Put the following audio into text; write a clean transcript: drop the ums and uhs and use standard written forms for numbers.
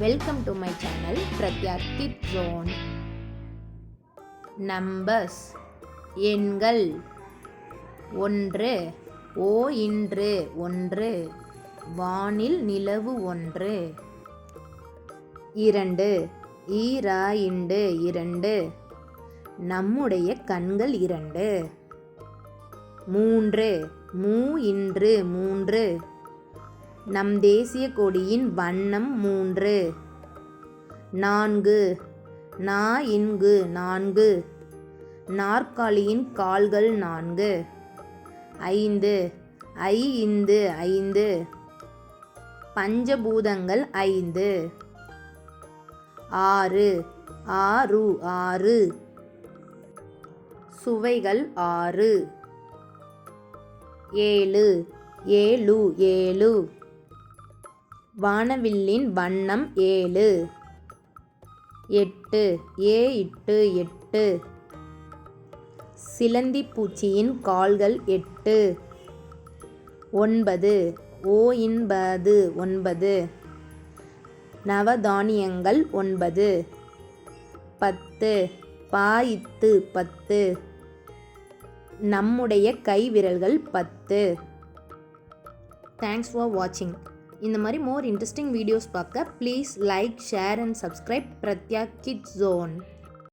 Welcome to my channel Pratya Kids Zone. Numbers எண்கள் 1 ஓ இன்று 1 வானில் நிலவு 1 2 ஈராயிண்டு 2 நம்முடைய கண்கள் 2 3 மூ இன்று 3 நம் தேசிய கொடியின் வண்ணம் 3 4 நா இங்கு 4 நாற்காலியின் கால்கள் 4 5 ஐ இந்து 5 பஞ்சபூதங்கள் 5 6 ஆறு 6 சுவைகள் 6 7 ஏழு 7 வானவில்லின் வண்ணம் 7 8 இட்டு 8 சிலந்தி பூச்சியின் கால்கள் 8 9 ஓ இன்பது 9 நவதானியங்கள் 9 10 பாயித்து 10 நம்முடைய கைவிரல்கள் 10. தேங்க்ஸ் ஃபார் வாட்சிங். இந்த மாதிரி மோர் இன்ட்ரெஸ்டிங் வீடியோஸ் பார்க்க please like, share and subscribe Pratya Kids Zone.